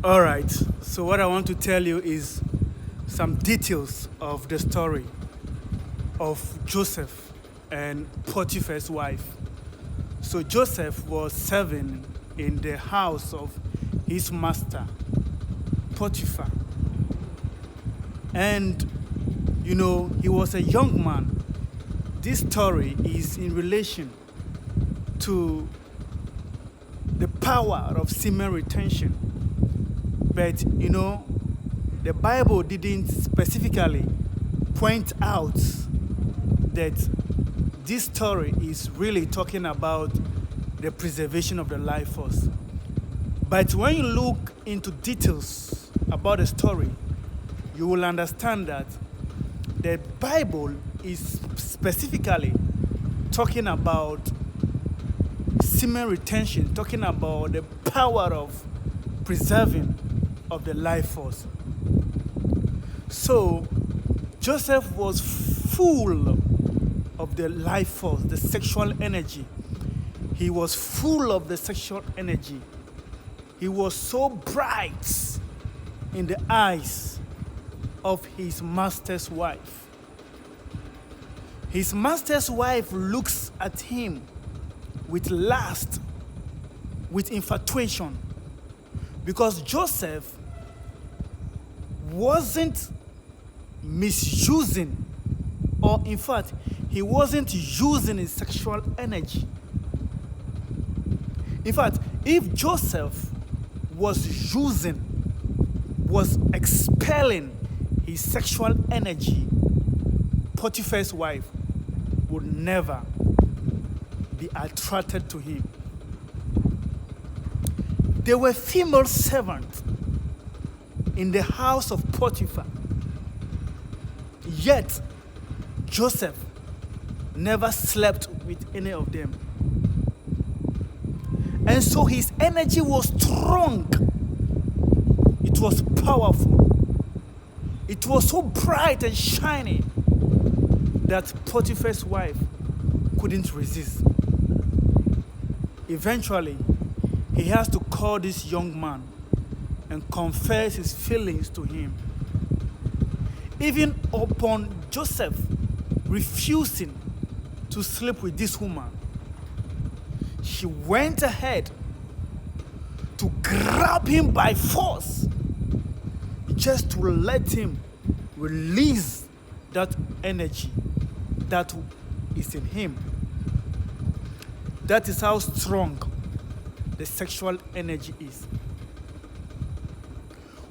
All right, so what I want to tell you is some details of the story of Joseph and Potiphar's wife. So Joseph was serving in the house of his master, Potiphar. And, he was a young man. This story is in relation to the power of semen retention. But, the Bible didn't specifically point out that this story is really talking about the preservation of the life force. But when you look into details about the story, you will understand that the Bible is specifically talking about semen retention, talking about the power of preserving of the life force. So Joseph was full of the life force, the sexual energy. He was full of the sexual energy. He was so bright in the eyes of his master's wife. His master's wife looks at him with lust, with infatuation, because Joseph wasn't misusing, or in fact, he wasn't using his sexual energy. In fact, if Joseph was expelling his sexual energy, Potiphar's wife would never be attracted to him. There were female servants in the house of Potiphar, yet Joseph never slept with any of them. And so his energy was strong. It was powerful. It was so bright and shining that Potiphar's wife couldn't resist. Eventually, he has to call this young man and confess his feelings to him. Even upon Joseph refusing to sleep with this woman, she went ahead to grab him by force just to let him release that energy that is in him. That is how strong the sexual energy is.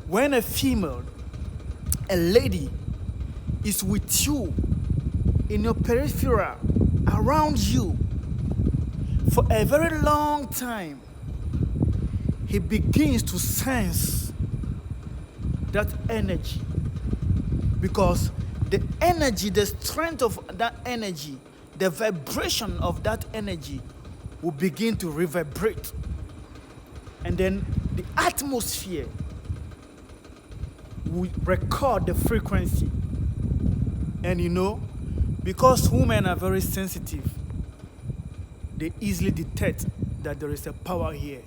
When a female, a lady, is with you in your peripheral, around you, for a very long time, he begins to sense that energy, because the energy, the strength of that energy, the vibration of that energy will begin to reverberate. And then the atmosphere will record the frequency. And because women are very sensitive, they easily detect that there is a power here.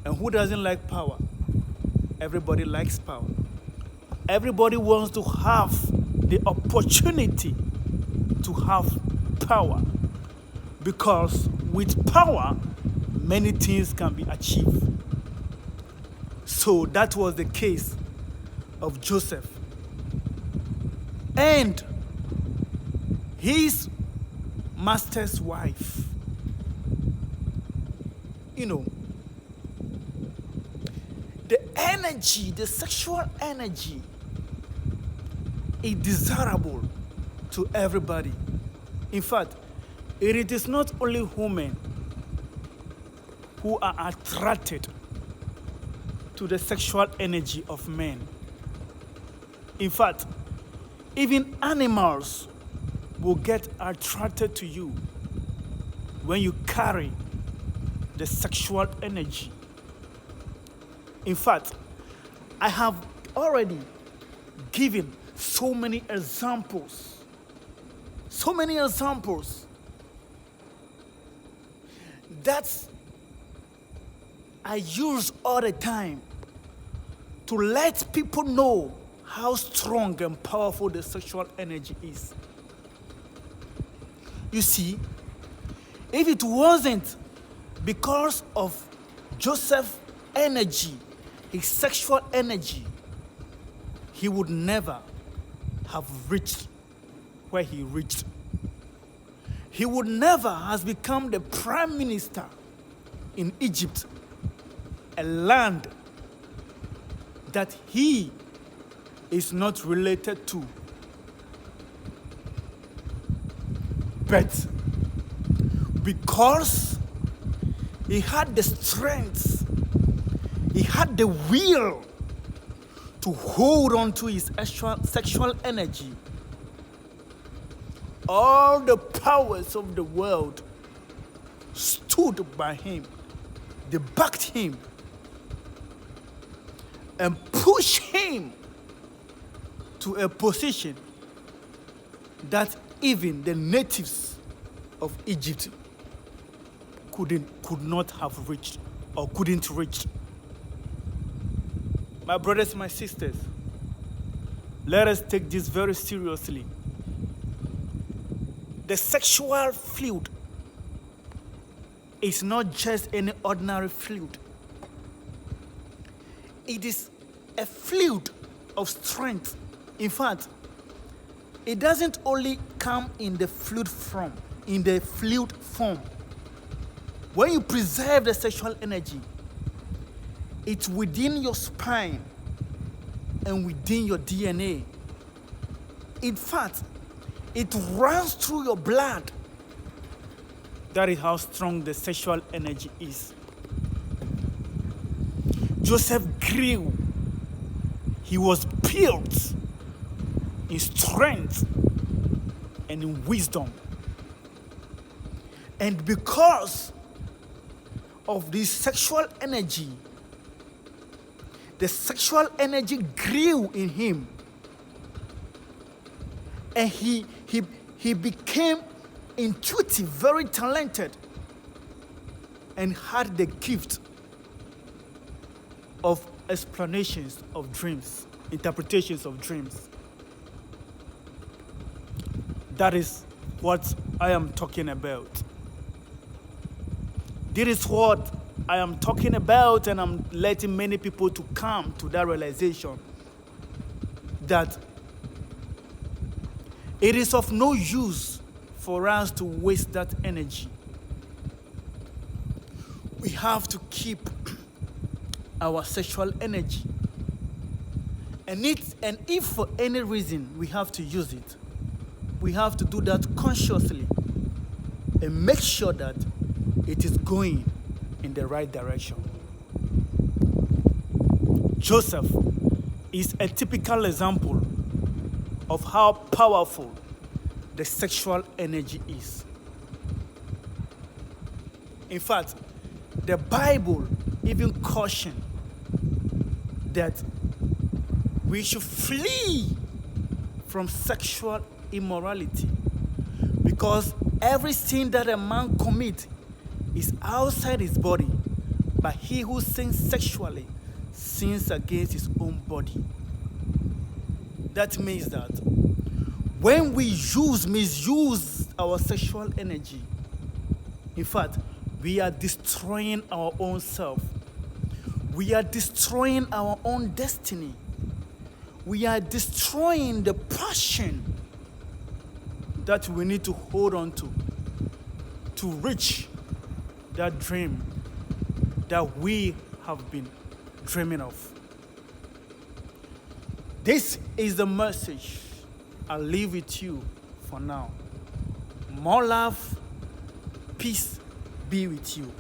And who doesn't like power? Everybody likes power. Everybody wants to have the opportunity to have power, because with power, many things can be achieved. So that was the case of Joseph. And his master's wife, the energy, the sexual energy is desirable to everybody. In fact, it is not only women who are attracted to the sexual energy of men. In fact, even animals will get attracted to you when you carry the sexual energy. In fact, I have already given so many examples that I use all the time to let people know how strong and powerful the sexual energy is. You see, if it wasn't because of Joseph's energy, his sexual energy, he would never have reached where he reached. He would never have become the prime minister in Egypt, a land that he is not related to. But because he had the strength, he had the will to hold on to his sexual energy, all the powers of the world stood by him. They backed him and pushed him to a position that even the natives of Egypt could not have reached or couldn't reach. My brothers, my sisters, let us take this very seriously. The sexual fluid is not just any ordinary fluid. It is a fluid of strength. In fact, it doesn't only come in the fluid form. When you preserve the sexual energy, it's within your spine and within your DNA. In fact, it runs through your blood. That is how strong the sexual energy is. Joseph grew. He was built in strength and in wisdom. And because of this sexual energy, the sexual energy grew in him. And he became intuitive, very talented, and had the gift of explanations of dreams, interpretations of dreams. That is what I am talking about. This is what I am talking about, and I'm letting many people to come to that realization that it is of no use for us to waste that energy. We have to keep our sexual energy. And if for any reason we have to use it, we have to do that consciously and make sure that it is going in the right direction. Joseph is a typical example of how powerful the sexual energy is. In fact, the Bible even cautions that we should flee from sexual immorality, because every sin that a man commits is outside his body, but he who sins sexually sins against his own body. That means that when we misuse our sexual energy, in fact, we are destroying our own self. We are destroying our own destiny. We are destroying the passion that we need to hold on to reach that dream that we have been dreaming of. This is the message I'll leave with you for now. More love, peace be with you.